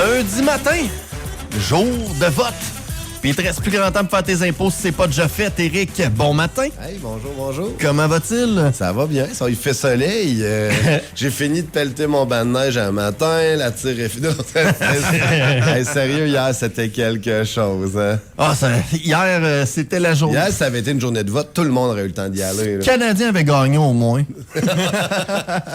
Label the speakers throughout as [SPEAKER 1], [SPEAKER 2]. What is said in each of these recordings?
[SPEAKER 1] Lundi matin, jour de vote. Puis il te reste plus grand temps pour faire tes impôts si c'est pas déjà fait, Éric. Bon matin.
[SPEAKER 2] Hey, bonjour.
[SPEAKER 1] Comment va-t-il?
[SPEAKER 2] Ça va bien, il fait soleil. J'ai fini de pelleter mon banc de neige un matin, la tire est finie. Hey, sérieux, hier, c'était quelque chose. Hein?
[SPEAKER 1] Hier, c'était la journée.
[SPEAKER 2] Hier, ça avait été une journée de vote, tout le monde aurait eu le temps d'y aller.
[SPEAKER 1] Le Canadien avait gagné au moins.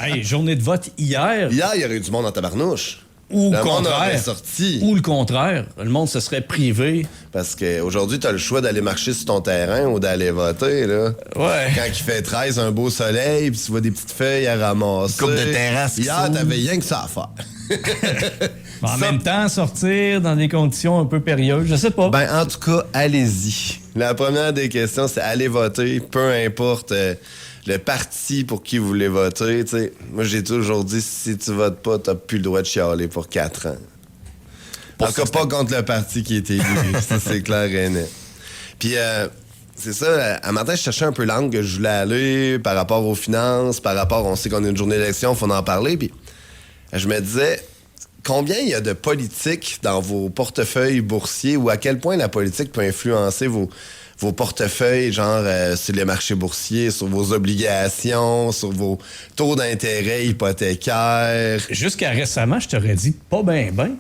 [SPEAKER 3] Hey, journée de vote hier.
[SPEAKER 2] Hier, il y aurait eu du monde en tabarnouche.
[SPEAKER 3] Ou le
[SPEAKER 2] monde aurait
[SPEAKER 3] contraire.
[SPEAKER 2] sorti.
[SPEAKER 3] Ou le contraire. Le monde se serait privé.
[SPEAKER 2] Parce qu'aujourd'hui, tu as le choix d'aller marcher sur ton terrain ou d'aller voter. Là.
[SPEAKER 3] Ouais.
[SPEAKER 2] Quand il fait 13, un beau soleil, puis tu vois des petites feuilles à ramasser.
[SPEAKER 1] Coupe de terrasse.
[SPEAKER 2] Hier, t'avais rien que ça à faire.
[SPEAKER 3] En même temps, sortir dans des conditions un peu périlleuses, je sais pas.
[SPEAKER 2] Ben, en tout cas, allez-y. La première des questions, c'est aller voter, peu importe le parti pour qui vous voulez voter. T'sais. Moi, j'ai toujours dit, si tu votes pas, t'as plus le droit de chialer pour 4 ans. En tout cas, pas contre le parti qui est élu. Ça, c'est clair et net. Puis, c'est ça, à matin, je cherchais un peu l'angle que je voulais aller par rapport aux finances, par rapport, on sait qu'on a une journée d'élection, il faut en parler. Puis, je me disais, combien il y a de politique dans vos portefeuilles boursiers ou à quel point la politique peut influencer vos portefeuilles, genre sur les marchés boursiers, sur vos obligations, sur vos taux d'intérêt hypothécaires.
[SPEAKER 3] Jusqu'à récemment, je t'aurais dit pas ben.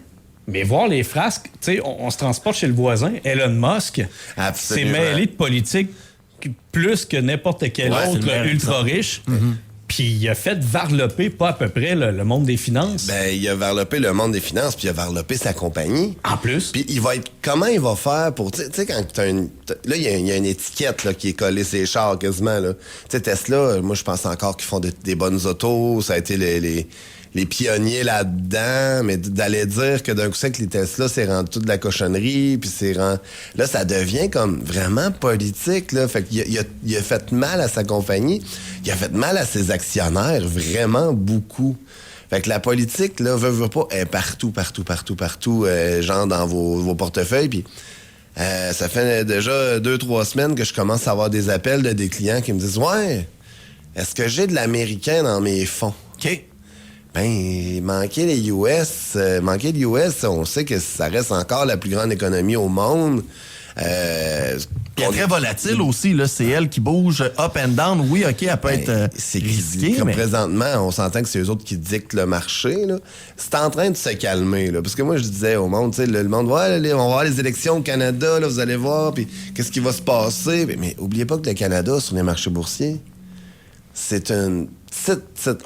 [SPEAKER 3] Mais voir les frasques, tu sais, on se transporte chez le voisin, Elon Musk,
[SPEAKER 2] Absolument.
[SPEAKER 3] c'est mêlé de politique plus que n'importe quel autre ultra riche. Puis il a fait varloper pas à peu près le monde des finances.
[SPEAKER 2] Ben, il a varlopé le monde des finances, puis il a varlopé sa compagnie.
[SPEAKER 3] En plus.
[SPEAKER 2] Puis il va être... Comment il va faire pour... Tu sais, quand t'as une... Là, il y a une étiquette là, qui est collée sur les chars quasiment. Tu sais, Tesla, moi, je pense encore qu'ils font des bonnes autos. Ça a été les pionniers là-dedans, mais d'aller dire que d'un coup sec, les Tesla, c'est rendu toute de la cochonnerie, puis c'est rendu... Là, ça devient comme vraiment politique, là. Fait qu'il il a fait mal à sa compagnie, il a fait mal à ses actionnaires, vraiment beaucoup. Fait que la politique, là, veut pas, est partout, genre dans vos portefeuilles, puis... ça fait déjà 2-3 semaines que je commence à avoir des appels de des clients qui me disent « Ouais, est-ce que j'ai de l'américain dans mes fonds? »
[SPEAKER 1] OK.
[SPEAKER 2] Ben, manquer les US, on sait que ça reste encore la plus grande économie au monde.
[SPEAKER 1] Elle est très volatile aussi, là. C'est elle qui bouge up and down. Oui, OK, elle peut être risquée,
[SPEAKER 2] comme
[SPEAKER 1] mais...
[SPEAKER 2] présentement, on s'entend que c'est eux autres qui dictent le marché, là. C'est en train de se calmer, là. Parce que moi, je disais au monde, tu sais, le monde, ouais, on va voir les élections au Canada, là, vous allez voir, puis qu'est-ce qui va se passer. Mais oubliez pas que le Canada, sur les marchés boursiers, c'est une...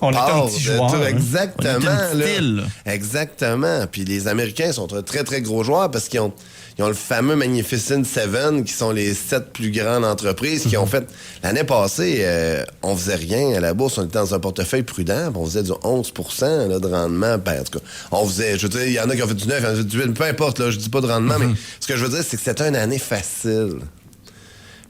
[SPEAKER 3] On est un petit joueur.
[SPEAKER 2] Exactement.
[SPEAKER 1] On est une
[SPEAKER 2] là. Exactement. Puis les Américains sont un très, très gros joueurs parce qu'ils ont le fameux Magnificent Seven, qui sont les 7 plus grandes entreprises qui ont fait... L'année passée, on faisait rien à la bourse. On était dans un portefeuille prudent. On faisait du 11 là, de rendement. Ben, en tout cas, on faisait... Je veux dire, il y en a qui ont fait du 9, il y en a qui ont fait du 8. Peu importe, là, je dis pas de rendement, mais ce que je veux dire, c'est que c'était une année facile.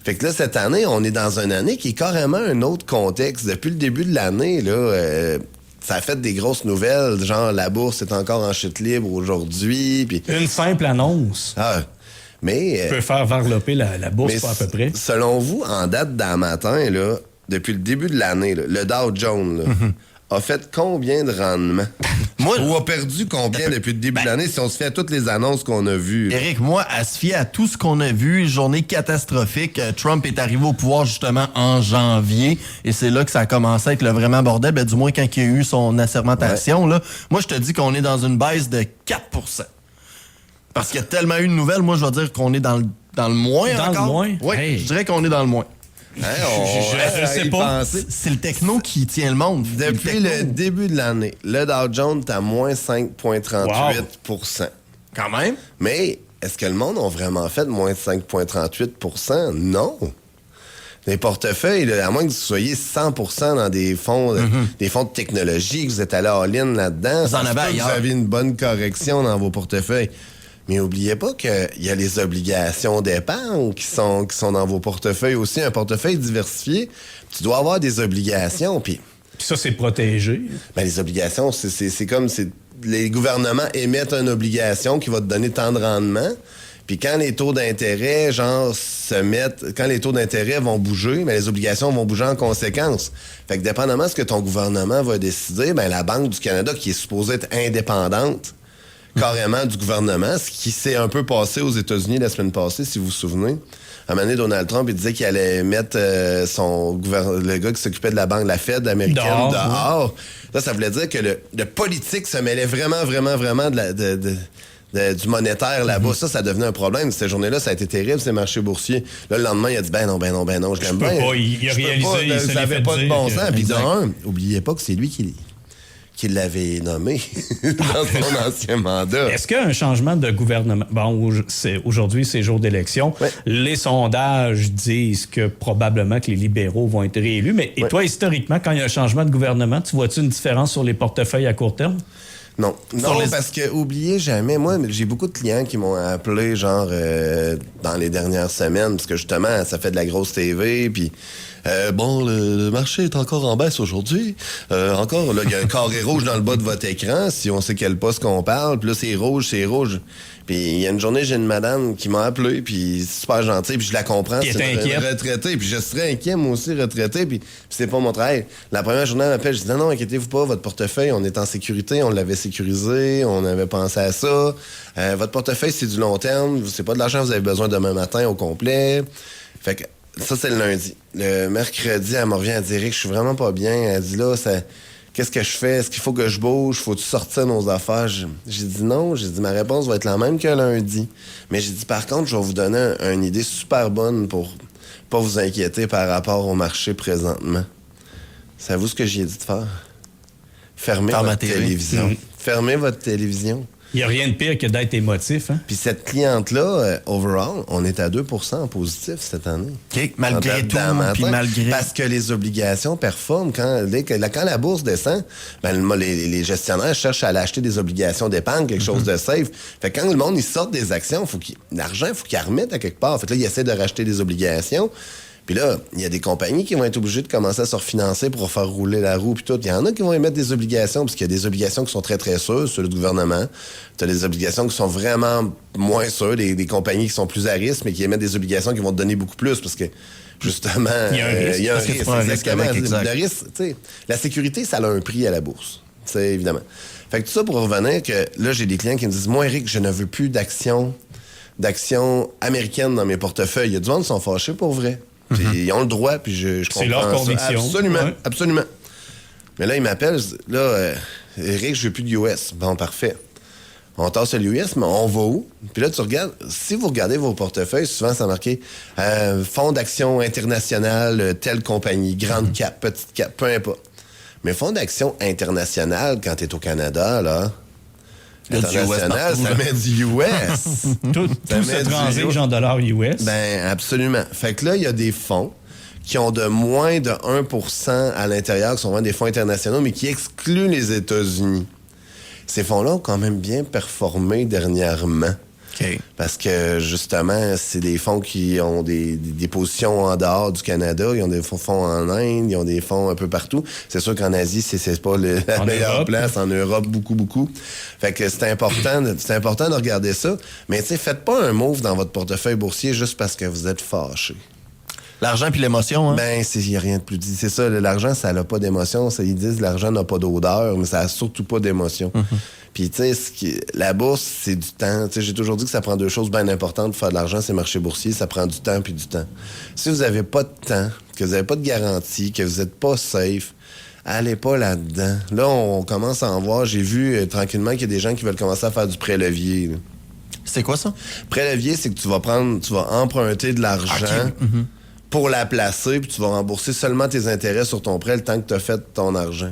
[SPEAKER 2] Fait que là, cette année, on est dans une année qui est carrément un autre contexte. Depuis le début de l'année, là, ça a fait des grosses nouvelles, genre la bourse est encore en chute libre aujourd'hui. Pis...
[SPEAKER 3] Une simple annonce
[SPEAKER 2] mais
[SPEAKER 3] peut faire varloper la bourse pas à peu près.
[SPEAKER 2] Selon vous, en date d'un matin, là, depuis le début de l'année, là, le Dow Jones là, a fait combien de rendement? Ou a perdu combien depuis le début de l'année si on se fait à toutes les annonces qu'on a vues?
[SPEAKER 1] Éric, moi, à se fier à tout ce qu'on a vu, journée catastrophique, Trump est arrivé au pouvoir justement en janvier et c'est là que ça a commencé à être le vraiment bordel, du moins quand il y a eu son assermentation. Là. Moi, je te dis qu'on est dans une baisse de 4 %. Parce qu'il y a tellement eu de nouvelles, moi, je vais dire qu'on est dans le moins
[SPEAKER 3] dans
[SPEAKER 1] encore.
[SPEAKER 3] Dans le moins?
[SPEAKER 1] Oui,
[SPEAKER 3] hey.
[SPEAKER 1] Je dirais qu'on est dans le moins.
[SPEAKER 3] Je sais pas.
[SPEAKER 1] C'est le techno qui tient le monde.
[SPEAKER 2] Depuis le début de l'année, le Dow Jones est à moins 5,38 %.
[SPEAKER 1] Quand même.
[SPEAKER 2] Mais est-ce que le monde a vraiment fait moins 5,38 %? Non. Les portefeuilles, là, à moins que vous soyez 100 % dans des fonds de technologie, que vous êtes allé all-in là-dedans,
[SPEAKER 1] vous en avez ailleurs.
[SPEAKER 2] Vous avez une bonne correction dans vos portefeuilles. Mais n'oubliez pas qu'il y a les obligations d'épargne qui sont dans vos portefeuilles aussi. Un portefeuille diversifié, tu dois avoir des obligations. Puis
[SPEAKER 3] ça, c'est protégé.
[SPEAKER 2] Ben, les obligations, c'est comme... les gouvernements émettent une obligation qui va te donner tant de rendement. Puis quand les taux d'intérêt, quand les taux d'intérêt vont bouger, ben les obligations vont bouger en conséquence. Fait que dépendamment de ce que ton gouvernement va décider, ben la Banque du Canada, qui est supposée être indépendante, carrément du gouvernement, ce qui s'est un peu passé aux États-Unis la semaine passée, si vous vous souvenez. À un moment donné, Donald Trump, il disait qu'il allait mettre le gars qui s'occupait de la banque, la Fed américaine, dehors. Là, ça voulait dire que le politique se mêlait vraiment, vraiment, vraiment du monétaire là-bas. Ça devenait un problème. Cette journée-là, ça a été terrible, ces marchés boursiers. Là, le lendemain, il a dit, ben non, je l'aime bien.
[SPEAKER 3] Il a réalisé,
[SPEAKER 2] ça n'avait pas de bon sens. Puis oubliez pas que c'est lui qui l'avait nommé dans son ancien mandat.
[SPEAKER 3] Est-ce qu'un changement de gouvernement... Bon, aujourd'hui, c'est jour d'élection. Ouais. Les sondages disent que probablement que les libéraux vont être réélus. Mais et toi, historiquement, quand il y a un changement de gouvernement, tu vois-tu une différence sur les portefeuilles à court terme?
[SPEAKER 2] Non, parce que oubliez jamais, moi, j'ai beaucoup de clients qui m'ont appelé, genre, dans les dernières semaines, parce que justement, ça fait de la grosse TV, puis le marché est encore en baisse aujourd'hui. Encore, là, il y a un carré rouge dans le bas de votre écran, si on sait quel poste qu'on parle, puis là, c'est rouge. Puis il y a une journée, j'ai une madame qui m'a appelé, puis super gentille, puis je la comprends, c'est une retraitée, puis je serais inquiet, moi aussi, retraité, puis c'est pas mon travail. La première journée, elle m'appelle, je dis non, inquiétez-vous pas, votre portefeuille, on est en sécurité, on l'avait sécurisé, on avait pensé à ça. Votre portefeuille, c'est du long terme, c'est pas de l'argent que vous avez besoin demain matin au complet. Fait que ça, c'est le lundi. Le mercredi, elle me revient, elle dit, Eric, je suis vraiment pas bien. Elle dit là, qu'est-ce que je fais? Est-ce qu'il faut que je bouge? Faut-tu sortir nos affaires? J'ai dit non. J'ai dit ma réponse va être la même que lundi. Mais j'ai dit par contre, je vais vous donner une idée super bonne pour pas vous inquiéter par rapport au marché présentement. Savez-vous ce que j'ai dit de faire? Fermez votre télévision. Fermez votre télévision.
[SPEAKER 3] Il n'y a rien de pire que d'être émotif. Hein?
[SPEAKER 2] Puis cette cliente-là, overall, on est à 2% en positif cette année.
[SPEAKER 1] OK, malgré tout, puis malgré...
[SPEAKER 2] Parce que les obligations performent. Quand la bourse descend, les gestionnaires cherchent à aller acheter des obligations d'épargne, quelque chose de safe. Fait que quand le monde, il sort des actions, l'argent, il faut qu'il remette à quelque part. Fait que là, il essaie de racheter des obligations. Puis là, il y a des compagnies qui vont être obligées de commencer à se refinancer pour faire rouler la roue puis tout. Il y en a qui vont émettre des obligations, parce qu'il y a des obligations qui sont très, très sûres, sur le gouvernement. Tu as des obligations qui sont vraiment moins sûres, des compagnies qui sont plus à risque, mais qui émettent des obligations qui vont te donner beaucoup plus, parce que, justement, il y a un risque. Exactement. Le risque, tu sais, la sécurité, ça a un prix à la bourse, évidemment. Fait que tout ça pour revenir que, là, j'ai des clients qui me disent, moi, Eric, je ne veux plus d'actions américaines dans mes portefeuilles. Il y a du monde qui sont fâchés pour vrai. Puis ils ont le droit, puis je comprends.
[SPEAKER 3] C'est leur conviction.
[SPEAKER 2] Absolument, absolument. Mais là, ils m'appellent, là, Eric, je veux plus de US. Bon, parfait. On tasse l'US, mais on va où? Puis là, tu regardes, si vous regardez vos portefeuilles, souvent, c'est marqué fonds d'action international, telle compagnie, grande cap, petite cap, peu importe. Mais fonds d'action international, quand tu es au Canada, là, international, ça met du US.
[SPEAKER 3] Tout se transige en dollars US.
[SPEAKER 2] Ben, absolument. Fait que là, il y a des fonds qui ont de moins de 1% à l'intérieur, qui sont vraiment des fonds internationaux, mais qui excluent les États-Unis. Ces fonds-là ont quand même bien performé dernièrement.
[SPEAKER 1] Okay.
[SPEAKER 2] Parce que, justement, c'est des fonds qui ont des positions en dehors du Canada. Ils ont des fonds en Inde, ils ont des fonds un peu partout. C'est sûr qu'en Asie, c'est pas la meilleure place. En Europe, beaucoup, beaucoup. Fait que c'est important de regarder ça. Mais, tu sais, faites pas un move dans votre portefeuille boursier juste parce que vous êtes fâché.
[SPEAKER 1] L'argent puis l'émotion, hein?
[SPEAKER 2] Ben, il n'y a rien de plus dit. C'est ça, l'argent, ça n'a pas d'émotion. Ils disent que l'argent n'a pas d'odeur, mais ça n'a surtout pas d'émotion. Puis, tu sais, la bourse, c'est du temps. Tu sais, j'ai toujours dit que ça prend deux choses bien importantes pour faire de l'argent, c'est le marché boursier. Ça prend du temps puis du temps. Si vous n'avez pas de temps, que vous n'avez pas de garantie, que vous n'êtes pas safe, allez pas là-dedans. Là, on commence à en voir. J'ai vu tranquillement qu'il y a des gens qui veulent commencer à faire du prêt-levier, là.
[SPEAKER 1] C'est quoi ça?
[SPEAKER 2] Prêt-levier, c'est que tu vas emprunter de l'argent pour la placer, puis tu vas rembourser seulement tes intérêts sur ton prêt le temps que tu as fait ton argent.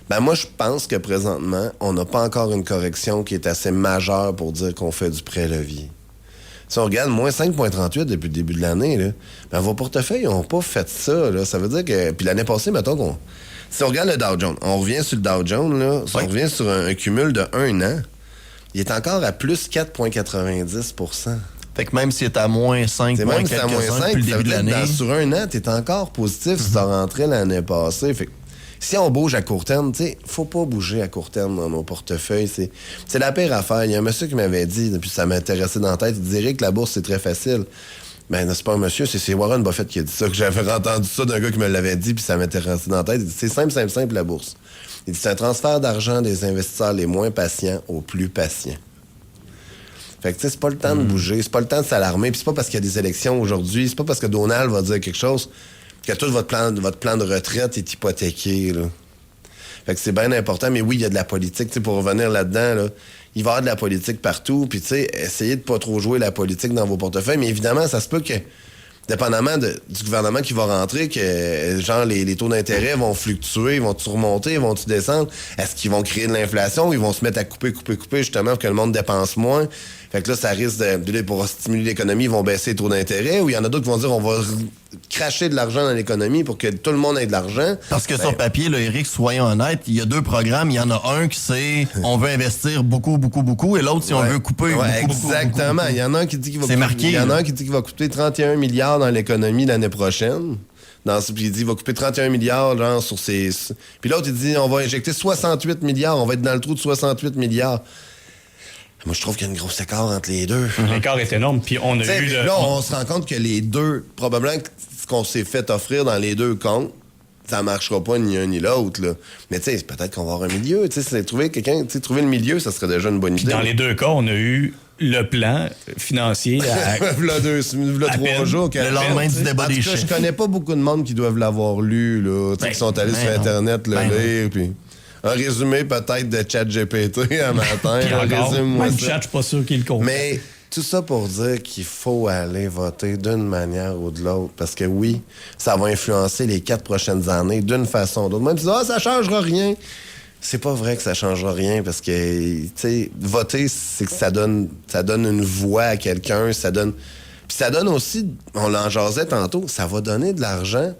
[SPEAKER 2] Ben moi, je pense que présentement, on n'a pas encore une correction qui est assez majeure pour dire qu'on fait du prêt-levier. Si on regarde moins 5,38 depuis le début de l'année, là, ben vos portefeuilles n'ont pas fait ça. Là. Ça veut dire que... Puis l'année passée, mettons si on regarde le Dow Jones, on revient sur le Dow Jones, là, si on revient sur un cumul de 1 an, il est encore à plus 4,90%.
[SPEAKER 1] Fait que même s'il est à moins 5,
[SPEAKER 2] c'est
[SPEAKER 1] moins
[SPEAKER 2] même si à moins 5,
[SPEAKER 1] depuis le début de l'année.
[SPEAKER 2] Sur un an, tu es encore positif si tu as rentré l'année passée. Fait que si on bouge à court terme, tu sais, faut pas bouger à court terme dans nos portefeuilles. C'est la pire affaire. Il y a un monsieur qui m'avait dit, puis ça m'intéressait dans la tête, il dirait que la bourse, c'est très facile. Ben, c'est pas un monsieur, c'est Warren Buffett qui a dit ça, que j'avais entendu ça d'un gars qui me l'avait dit, puis ça m'intéressait dans la tête. Il dit, c'est simple, la bourse. Il dit, c'est un transfert d'argent des investisseurs les moins patients aux plus patients. Fait que, tu sais, c'est pas le temps de bouger, c'est pas le temps de s'alarmer, puis c'est pas parce qu'il y a des élections aujourd'hui, c'est pas parce que Donald va dire quelque chose que tout votre plan de retraite est hypothéqué, là. Fait que c'est bien important, mais oui, il y a de la politique. Tu sais, pour revenir là-dedans, là, il va y avoir de la politique partout, puis tu sais, essayez de pas trop jouer la politique dans vos portefeuilles, mais évidemment, ça se peut que, dépendamment du gouvernement qui va rentrer, que genre les taux d'intérêt vont fluctuer, vont-tu remonter, vont-tu descendre? Est-ce qu'ils vont créer de l'inflation? Ils vont se mettre à couper, justement, pour que le monde dépense moins. Fait que là, ça risque pour stimuler l'économie, ils vont baisser les taux d'intérêt, ou il y en a d'autres qui vont dire on va cracher de l'argent dans l'économie pour que tout le monde ait de l'argent.
[SPEAKER 1] Parce que sur papier, là, Éric, soyons honnêtes, il y a 2 programmes. Il y en a un qui c'est on veut investir beaucoup, et l'autre, si on veut couper beaucoup.
[SPEAKER 2] Exactement. Il y en a un qui dit qu'il va
[SPEAKER 1] c'est marqué.
[SPEAKER 2] Il y en a un qui dit qu'il va coûter 31 milliards dans l'économie l'année prochaine. Puis il dit qu'il va couper 31 milliards genre, sur ses... Puis l'autre, il dit on va injecter 68 milliards. On va être dans le trou de 68 milliards. Moi, je trouve qu'il y a une grosse écart entre les deux.
[SPEAKER 3] L'écart est énorme, puis on a eu...
[SPEAKER 2] Là, on se rend compte que les deux, probablement, ce qu'on s'est fait offrir dans les deux comptes, ça marchera pas ni un ni l'autre, là. Mais tu sais, peut-être qu'on va avoir un milieu. Tu sais, trouver le milieu, ça serait déjà une bonne idée.
[SPEAKER 3] Dans les deux cas, on a eu le plan financier à...
[SPEAKER 2] V'là 3 jours.
[SPEAKER 1] Le lendemain du débat des chiffres.
[SPEAKER 2] Je connais pas beaucoup de monde qui doivent l'avoir lu, là. Qui sont allés sur Internet le lire, puis... Un résumé peut-être de ChatGPT un matin.
[SPEAKER 3] Résume-moi ça. Chat, je suis pas sûr qu'il le comprend.
[SPEAKER 2] Mais tout ça pour dire qu'il faut aller voter d'une manière ou de l'autre. Parce que oui, ça va influencer les 4 prochaines années d'une façon ou d'autre. Même si ça changera rien. C'est pas vrai que ça changera rien parce que, tu sais, voter, c'est que ça donne une voix à quelqu'un. Ça donne aussi, on l'en jasait tantôt, ça va donner de l'argent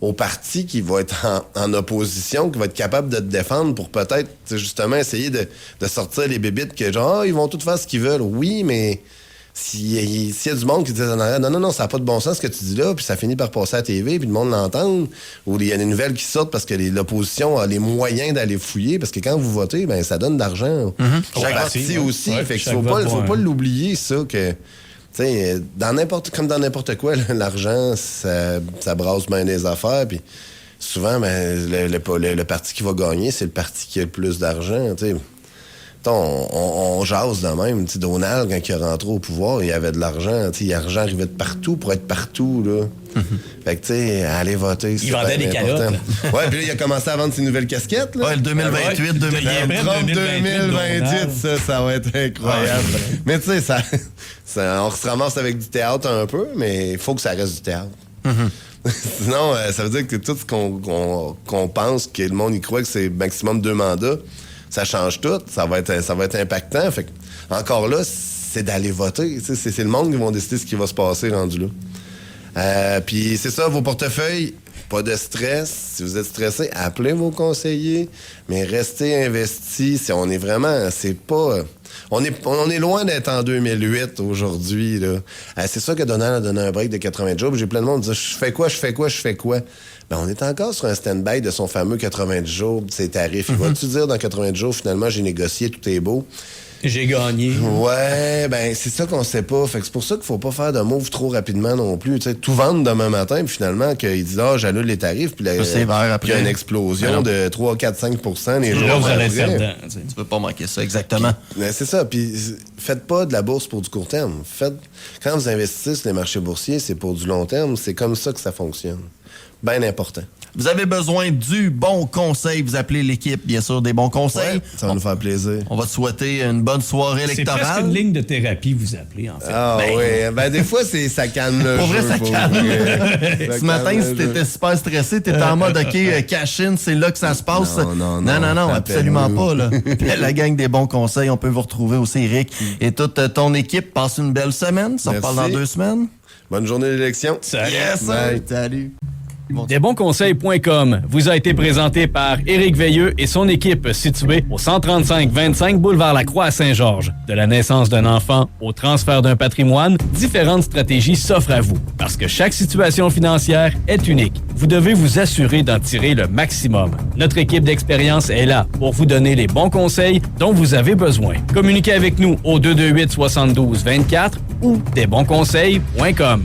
[SPEAKER 2] au parti qui va être en opposition, qui va être capable de te défendre pour peut-être, justement, essayer de sortir les bébites que, genre, ils vont tout faire ce qu'ils veulent. Oui, mais s'il y a du monde qui dit non, ça n'a pas de bon sens ce que tu dis là, puis ça finit par passer à la TV, puis le monde l'entend, ou il y a des nouvelles qui sortent parce que l'opposition a les moyens d'aller fouiller, parce que quand vous votez, ben ça donne de l'argent. Chaque parti aussi. Fait qu'il faut pas l'oublier, ça, que... T'sais, comme dans n'importe quoi, l'argent, ça brasse bien des affaires. Puis souvent, le parti qui va gagner, c'est le parti qui a le plus d'argent. On jase de même. T'sais, Donald, quand il est rentré au pouvoir, il avait de l'argent. L'argent arrivait de partout pour être partout. Là. Fait que, tu sais, aller voter, c'est
[SPEAKER 3] il vendait des calottes.
[SPEAKER 2] Ouais, puis là, il a commencé à vendre ses nouvelles casquettes. Là.
[SPEAKER 1] Ouais, le 2028, 2028.
[SPEAKER 2] Trump 2028, ça va être incroyable. Mais tu sais, on se ramasse avec du théâtre un peu, mais il faut que ça reste du théâtre. Sinon, ça veut dire que tout ce qu'on pense, que le monde y croit que c'est maximum 2 mandats, ça change tout. Ça va être impactant. Fait que, encore là, c'est d'aller voter. C'est le monde qui va décider ce qui va se passer rendu là. Puis c'est ça, vos portefeuilles, pas de stress. Si vous êtes stressé, appelez vos conseillers, mais restez investis. Si on est vraiment, c'est pas... On est loin d'être en 2008 aujourd'hui. Là. C'est ça que Donald a donné un break de 80 jours. J'ai plein de monde qui dit « Je fais quoi? » Ben, on est encore sur un stand-by de son fameux 90 jours, de ses tarifs. Il va-tu dire dans 90 jours, finalement, j'ai négocié, tout est beau?
[SPEAKER 3] J'ai gagné.
[SPEAKER 2] Ouais, ben c'est ça qu'on sait pas. Fait que c'est pour ça qu'il faut pas faire de move trop rapidement non plus. T'sais, tout vendre demain matin, puis finalement, qu'il dit j'annule les tarifs, puis il y a une explosion de 3, 4, 5% les jours.
[SPEAKER 3] Là, vous allez être dedans.
[SPEAKER 1] Tu peux pas manquer ça, exactement.
[SPEAKER 2] Ben, c'est ça. Puis faites pas de la bourse pour du court terme. Quand vous investissez sur les marchés boursiers, c'est pour du long terme. C'est comme ça que ça fonctionne. Bien important.
[SPEAKER 1] Vous avez besoin du bon conseil. Vous appelez l'équipe, bien sûr, des bons conseils.
[SPEAKER 2] Ouais, ça va nous faire plaisir.
[SPEAKER 1] On va te souhaiter une bonne soirée électorale.
[SPEAKER 3] C'est presque une ligne de thérapie, vous appelez, en fait.
[SPEAKER 2] Ah oui. Ben, des fois, ça calme le
[SPEAKER 1] Pour
[SPEAKER 2] jeu.
[SPEAKER 1] vrai, ça calme. Ce matin, si t'étais super stressé, t'étais en mode, OK, cash-in, c'est là que ça se passe. Non, absolument pas. Là. La gang des bons conseils, on peut vous retrouver aussi, Eric. Et toute ton équipe, passe une belle semaine. Ça reparle dans 2 semaines.
[SPEAKER 2] Bonne journée d'élection.
[SPEAKER 3] Salut.
[SPEAKER 1] Yes, salut.
[SPEAKER 4] Desbonsconseils.com vous a été présenté par Éric Veilleux et son équipe située au 135-25 boulevard Lacroix à Saint-Georges. De la naissance d'un enfant au transfert d'un patrimoine, différentes stratégies s'offrent à vous. Parce que chaque situation financière est unique. Vous devez vous assurer d'en tirer le maximum. Notre équipe d'expérience est là pour vous donner les bons conseils dont vous avez besoin. Communiquez avec nous au 228-72-24 ou desbonsconseils.com.